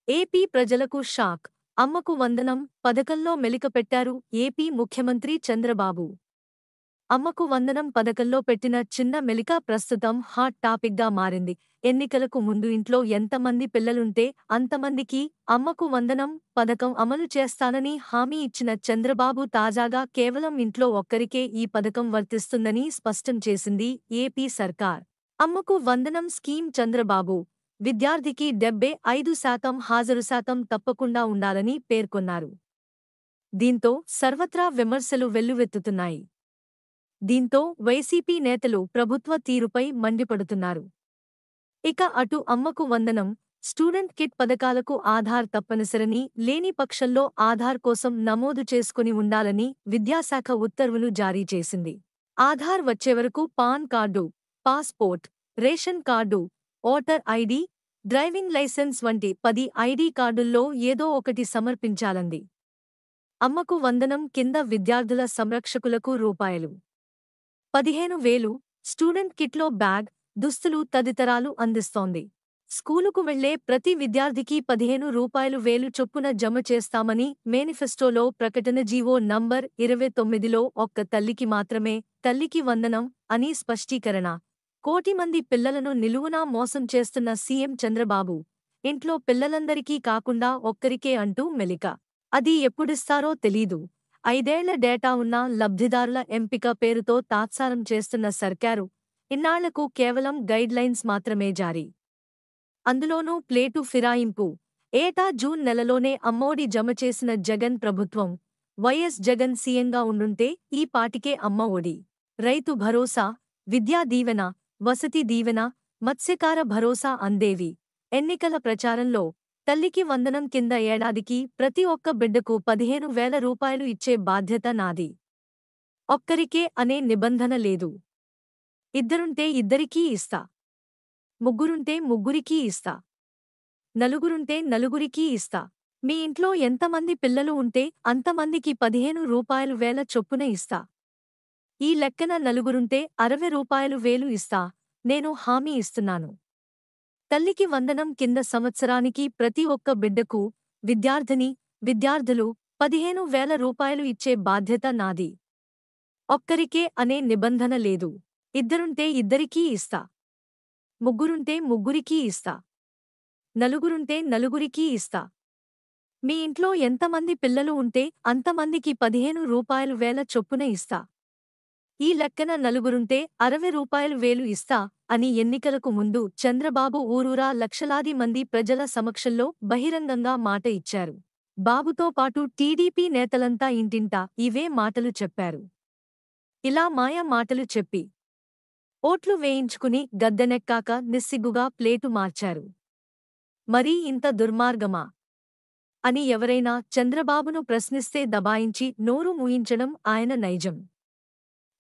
AP ప్రజలకు shock. అమ్మకు వందనం పథకంలో మెలికపెట్టారు ఏపీ ముఖ్యమంత్రి చంద్రబాబు. అమ్మకు వందనం పథకంలో పెట్టిన చిన్న మెలిక ప్రస్తుతం హాట్ టాపిక్గా మారింది. ఎన్నికలకు ముందు ఇంట్లో ఎంతమంది పిల్లలుంటే అంతమందికి అమ్మకు వందనం పథకం అమలు చేస్తానని హామీ ఇచ్చిన చంద్రబాబు తాజాగా కేవలం ఇంట్లో ఒక్కరికే ఈ పథకం వర్తిస్తుందని స్పష్టం చేసింది ఏపీ సర్కార్. అమ్మకు వందనం స్కీమ్ చంద్రబాబు విద్యార్థికి 75% హాజరు శాతం తప్పకుండా ఉండాలని పేర్కొన్నారు. దీంతో సర్వత్రా విమర్శలు వెల్లువెత్తుతున్నాయి. దీంతో వైసీపీ నేతలు ప్రభుత్వ తీరుపై మండిపడుతున్నారు. ఇక అటు అమ్మకు వందనం, స్టూడెంట్ కిట్ పథకాలకు ఆధార్ తప్పనిసరని, లేని పక్షంలో ఆధార్ కోసం నమోదు చేసుకుని ఉండాలని విద్యాశాఖ ఉత్తర్వులు జారీ చేసింది. ఆధార్ వచ్చేవరకు PAN card, passport, ration card, voter ID, driving licence వంటి 10 ఐడీ కార్డుల్లో ఏదో ఒకటి సమర్పించాలంది. అమ్మకు వందనం కింద విద్యార్థుల సంరక్షకులకు రూపాయలు 15,000, స్టూడెంట్ కిట్లో బ్యాగ్, దుస్తులు తదితరాలు అందిస్తోంది. స్కూలుకు వెళ్లే ప్రతి విద్యార్థికి 15,000 చొప్పున జమ చేస్తామని మేనిఫెస్టోలో ప్రకటన. జీవో నంబర్ 29లో ఒక్క తల్లికి మాత్రమే తల్లికి వందనం అని స్పష్టీకరణ. కోటి మంది పిల్లలను నిలువునా మోసం చేస్తున్న సీఎం చంద్రబాబు, ఇంట్లో పిల్లలందరికీ కాకుండా ఒక్కరికే అంటూ మెలిక. అది ఎప్పుడిస్తారో తెలీదు. 5 ఏళ్ల డేటా ఉన్న లబ్ధిదారుల ఎంపిక పేరుతో తాత్సారం చేస్తున్న సర్కారు ఇన్నాళ్లకు కేవలం గైడ్లైన్స్ మాత్రమే జారీ. అందులోనూ ప్లేటు ఫిరాయింపు. ఏటా జూన్ నెలలోనే అమ్మఒడి జమ చేసిన జగన్ ప్రభుత్వం, వైఎస్ జగన్ సీఎంగా ఉండుంటే ఈ పాటికే అమ్మ ఒడి, రైతు భరోసా, విద్యా దీవెన, వసతి దీవెన, మత్స్యకార భరోసా అందేవి. ఎన్నికల ప్రచారంలో తల్లికి వందనం కింద ఏడాదికి ప్రతి ఒక్క బిడ్డకు 15,000 ఇచ్చే బాధ్యత నాది. ఒక్కరికే అనే నిబంధన లేదు. ఇద్దరుంటే ఇద్దరికీ ఇస్తా, ముగ్గురుంటే ముగ్గురికీ ఇస్తా, నలుగురుంటే నలుగురికీ ఇస్తా. మీ ఇంట్లో ఎంతమంది పిల్లలు ఉంటే అంతమందికి 15,000 చొప్పున ఇస్తా. ఈ లెక్కన నలుగురుంటే 60,000 ఇస్తా. నేను హామీ ఇస్తున్నాను. తల్లికి వందనం కింద సంవత్సరానికి ప్రతి ఒక్క బిడ్డకు, విద్యార్థిని, విద్యార్థులు 15,000 ఇచ్చే బాధ్యత నాది. ఒక్కరికే అనే నిబంధన లేదు. ఇద్దరుంటే ఇద్దరికీ ఇస్తా, ముగ్గురుంటే ముగ్గురికీ ఇస్తా, నలుగురుంటే నలుగురికీ ఇస్తా. మీ ఇంట్లో ఎంతమంది పిల్లలు ఉంటే అంతమందికి 15,000 చొప్పున ఇస్తా. ఈ లెక్కన నలుగురుంటే 60,000 ఇస్తా అని ఎన్నికలకు ముందు చంద్రబాబు ఊరూరా లక్షలాది మంది ప్రజల సమక్షంలో బహిరంగంగా మాట ఇచ్చారు. బాబుతో పాటు టీడీపీ నేతలంతా ఇంటింటా ఇవే మాటలు చెప్పారు. ఇలా మాయ మాటలు చెప్పి ఓట్లు వేయించుకుని గద్దెనెక్కాక నిస్సిగ్గుగా ప్లేటు మార్చారు. మరీ ఇంత దుర్మార్గమా అని ఎవరైనా చంద్రబాబును ప్రశ్నిస్తే దబాయించి నోరు మూయించడం ఆయన నైజం.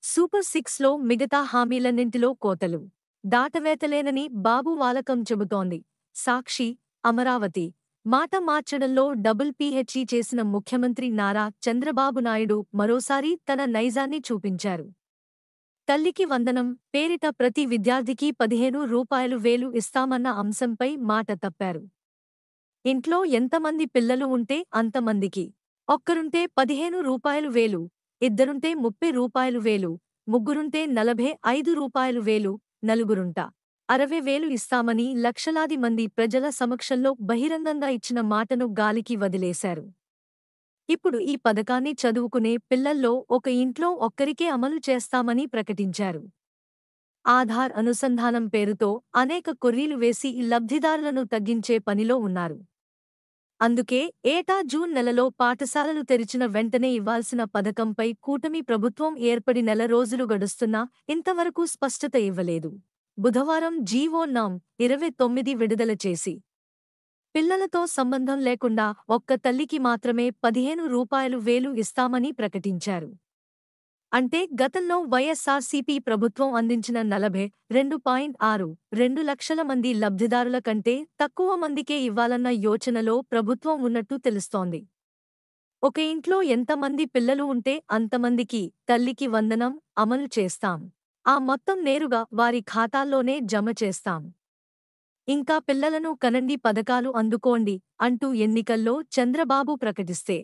సూపర్ 6లో మిగతా హామీలన్నింటిలో కోతలు, దాటవేతలేనని బాబు వాలకం చెబుతోంది. సాక్షి, అమరావతి. మాట మార్చడంలో డబుల్ పీహెచ్డీ చేసిన ముఖ్యమంత్రి నారా చంద్రబాబు నాయుడు మరోసారి తన నైజాన్ని చూపించారు. తల్లికి వందనం పేరిట ప్రతి విద్యార్థికి 15,000 ఇస్తామన్న అంశంపై మాట తప్పారు. ఇంట్లో ఎంతమంది పిల్లలు ఉంటే అంతమందికి. ఒక్కరుంటే 15,000, ఇద్దరుంటే 30,000, ముగ్గురుంటే 45,000, నలుగురుంటా 60,000 ఇస్తామని లక్షలాది మంది ప్రజల సమక్షంలో బహిరంగంగా ఇచ్చిన మాటను గాలికి వదిలేశారు. ఇప్పుడు ఈ పథకాన్ని చదువుకునే పిల్లల్లో ఒక ఇంట్లో ఒక్కరికే అమలు చేస్తామని ప్రకటించారు. ఆధార్ అనుసంధానం పేరుతో అనేక కొర్రీలు వేసి లబ్ధిదారులను తగ్గించే పనిలో ఉన్నారు. అందుకే ఏటా జూన్ నెలలో పాఠశాలలు తెరిచిన వెంటనే ఇవ్వాల్సిన పథకంపై కూటమి ప్రభుత్వం ఏర్పడి నెల రోజులు గడుస్తున్నా ఇంతవరకు స్పష్టత ఇవ్వలేదు. బుధవారం జీవో నం. 29 విడుదల చేసి పిల్లలతో సంబంధం లేకుండా ఒక్క తల్లికి మాత్రమే 15,000 ఇస్తామని ప్రకటించారు. అంటే గతంలో వైఎస్సార్సీపీ ప్రభుత్వం అందించిన 42.62 లక్షల మంది లబ్ధిదారుల కంటే తక్కువ మందికే ఇవ్వాలన్న యోచనలో ప్రభుత్వం ఉన్నట్టు తెలుస్తోంది. ఒక ఇంట్లో ఎంతమంది పిల్లలు ఉంటే అంతమందికి తల్లికి వందనం అమలు చేస్తాం. ఆ మొత్తం నేరుగా వారి ఖాతాల్లోనే జమ చేస్తాం. ఇంకా పిల్లలను కనండి పథకాలు అందుకోండి అంటూ ఎన్నికల్లో చంద్రబాబు ప్రకటిస్తే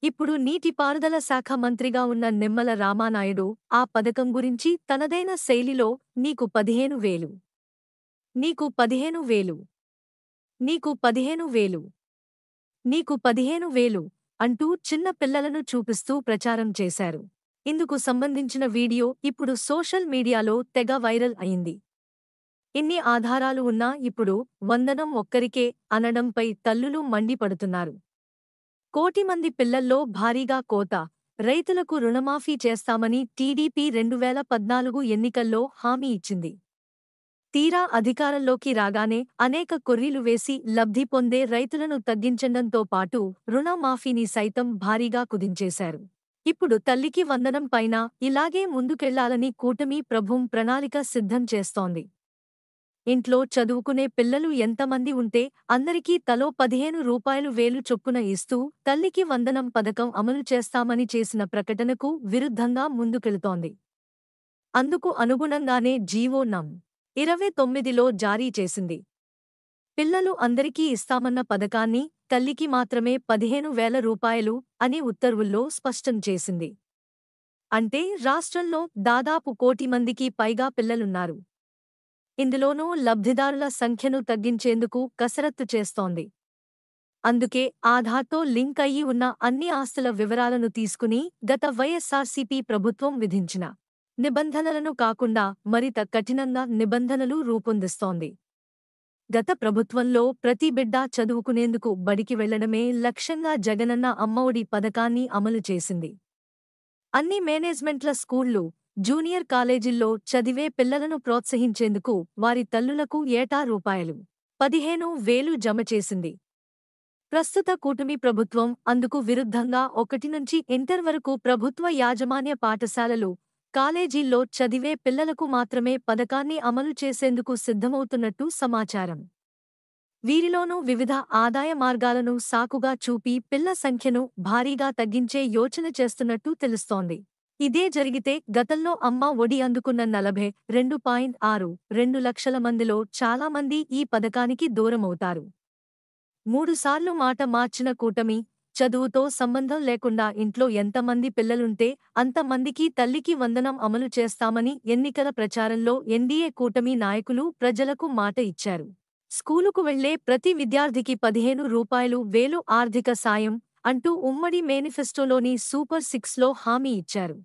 ఇప్పుడు నీటిపారుదల శాఖ మంత్రిగా ఉన్న నిమ్మల రామానాయుడు ఆ పథకం గురించి తనదైన శైలిలో నీకు 15,000 నీకు 15,000 నీకు 15,000 నీకు 15,000 అంటూ చిన్న పిల్లలను చూపిస్తూ ప్రచారం చేశారు. ఇందుకు సంబంధించిన వీడియో ఇప్పుడు సోషల్ మీడియాలో తెగ వైరల్ అయింది. ఇన్ని ఆధారాలు ఉన్నా ఇప్పుడు వందనం ఒక్కరికే అనడంపై తల్లులు మండిపడుతున్నారు. కోటి మంది పిల్లల్లో భారీగా కోత, రైతులకు రుణమాఫీ చేస్తామని టీడీపీ 2014 ఎన్నికల్లో హామీ ఇచ్చింది. తీరా అధికారంలోకి రాగానే అనేక కొర్రీలు వేసి లబ్ధి పొందే రైతులను తగ్గించడంతో పాటు రుణమాఫీని సైతం భారీగా కుదించేశారు. ఇప్పుడు తల్లికి వందనం పైన ఇలాగే ముందుకెళ్లాలని కూటమి ప్రభుత్వం ప్రణాళిక సిద్ధం చేస్తోంది. ఇంట్లో చదువుకునే పిల్లలు ఎంతమంది ఉంటే అందరికీ తలో 15 రూపాయలు వేలు చొప్పున ఇస్తూ తల్లికి వందనం పథకం అమలు చేస్తామని చేసిన ప్రకటనకు విరుద్ధంగా ముందుకెళుతోంది. అందుకు అనుగుణంగానే జీవో నం. 29లో జారీ చేసింది. పిల్లలు అందరికీ ఇస్తామన్న పథకాన్ని తల్లికి మాత్రమే 15,000 రూపాయలు అని ఉత్తర్వుల్లో స్పష్టం చేసింది. అంటే రాష్ట్రంలో దాదాపు కోటి మందికి పైగా పిల్లలున్నారు. ఇందులోనూ లబ్ధిదారుల సంఖ్యను తగ్గించేందుకు కసరత్తు చేస్తోంది. అందుకే ఆధార్తో లింక్ అయ్యి ఉన్న అన్ని ఆస్తుల వివరాలను తీసుకుని గత వైఎస్సార్సీపీ ప్రభుత్వం విధించిన నిబంధనలను కాకుండా మరింత కఠినంగా నిబంధనలు రూపొందిస్తోంది. గత ప్రభుత్వంలో ప్రతి బిడ్డ చదువుకునేందుకు బడికి వెళ్లడమే లక్ష్యంగా జగనన్న అమ్మఒడి పథకాన్ని అమలు చేసింది. అన్ని మేనేజ్మెంట్ల స్కూళ్లు, జూనియర్ కాలేజీల్లో చదివే పిల్లలను ప్రోత్సహించేందుకు వారి తల్లులకు ఏటా రూపాయలు 15,000 జమ చేసింది. ప్రస్తుత కూటమి ప్రభుత్వం అందుకు విరుద్ధంగా 1 నుంచి ఇంటర్ వరకు ప్రభుత్వ యాజమాన్య పాఠశాలలు, కాలేజీల్లో చదివే పిల్లలకు మాత్రమే పథకాన్ని అమలు చేసేందుకు సిద్ధమవుతున్నట్టు సమాచారం. వీరిలోనూ వివిధ ఆదాయ మార్గాలను సాకుగా చూపి పిల్ల సంఖ్యను భారీగా తగ్గించే యోచన చేస్తున్నట్టు తెలుస్తోంది. ఇదే జరిగితే గతంలో అమ్మ ఒడి అందుకున్న 42.62 లక్షల మందిలో చాలామంది ఈ పథకానికి దూరమవుతారు. 3 సార్లు మాట మార్చిన కూటమి, చదువుతో సంబంధం లేకుండా ఇంట్లో ఎంతమంది పిల్లలుంటే అంతమందికి తల్లికి వందనం అమలు చేస్తామని ఎన్నికల ప్రచారంలో ఎన్డీఏ కూటమి నాయకులు ప్రజలకు మాట ఇచ్చారు. స్కూలుకు వెళ్లే ప్రతి విద్యార్థికి 15 రూపాయలు వేలు ఆర్థిక సాయం అంటూ ఉమ్మడి మేనిఫెస్టోలోని సూపర్ 6లో హామీ ఇచ్చారు.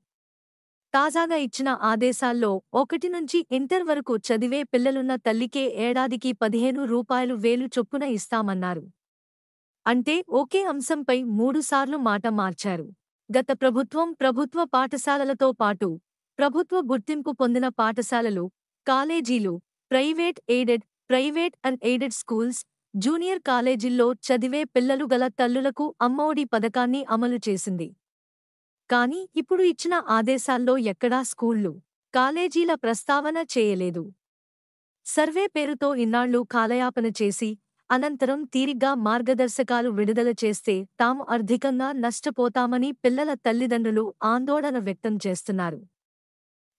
తాజాగా ఇచ్చిన ఆదేశాల్లో 1 నుంచి ఇంటర్ వరకు చదివే పిల్లలున్న తల్లికే ఏడాదికి 15 రూపాయలు వేలు చొప్పున ఇస్తామన్నారు. అంటే ఒకే అంశంపై 3 సార్లు మాట మార్చారు. గత ప్రభుత్వం ప్రభుత్వ పాఠశాలలతో పాటు ప్రభుత్వ గుర్తింపు పొందిన పాఠశాలలు, కాలేజీలు, private and aided schools, junior కాలేజీల్లో చదివే పిల్లలు గల తల్లులకు అమ్మఒడి పథకాన్ని అమలు చేసింది. కానీ ఇప్పుడు ఇచ్చిన ఆదేశాల్లో ఎక్కడా స్కూళ్లు, కాలేజీల ప్రస్తావన చేయలేదు. సర్వే పేరుతో ఇన్నాళ్లు కాలయాపన చేసి అనంతరం తీరిగ్గా మార్గదర్శకాలు విడుదల చేస్తే తాము ఆర్థికంగా నష్టపోతామని పిల్లల తల్లిదండ్రులు ఆందోళన వ్యక్తం చేస్తున్నారు.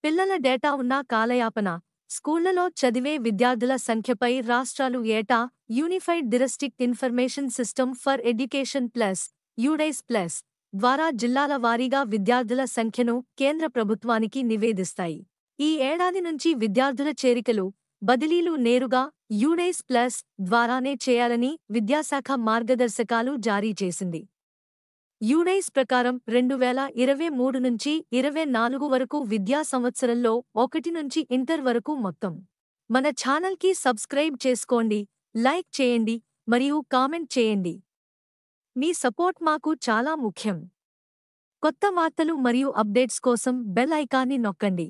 పిల్లల డేటా ఉన్న కాలయాపన, స్కూళ్లలో చదివే విద్యార్థుల సంఖ్యపై రాష్ట్రాలు ఏటా unified district information system for education plus UDISE plus ద్వారా జిల్లాల వారీగా విద్యార్థుల సంఖ్యను కేంద్ర ప్రభుత్వానికి నివేదిస్తాయి. ఈ ఏడాది నుంచి విద్యార్థుల చేరికలు, బదిలీలు నేరుగా యుడైస్ ప్లస్ ద్వారానే చేయాలని విద్యాశాఖ మార్గదర్శకాలు జారీ చేసింది. యుడైస్ ప్రకారం 2023 నుంచి 24 వరకు విద్యా సంవత్సరంలో 1 నుంచి ఇంటర్ వరకు మొత్తం. మన ఛానల్కి సబ్స్క్రైబ్ చేసుకోండి, లైక్ చేయండి మరియు కామెంట్ చేయండి. మీ సపోర్ట్ మాకు చాలా ముఖ్యం. కొత్త వార్తలు మరియు అప్డేట్స్ కోసం బెల్ ఐకాన్ని నొక్కండి.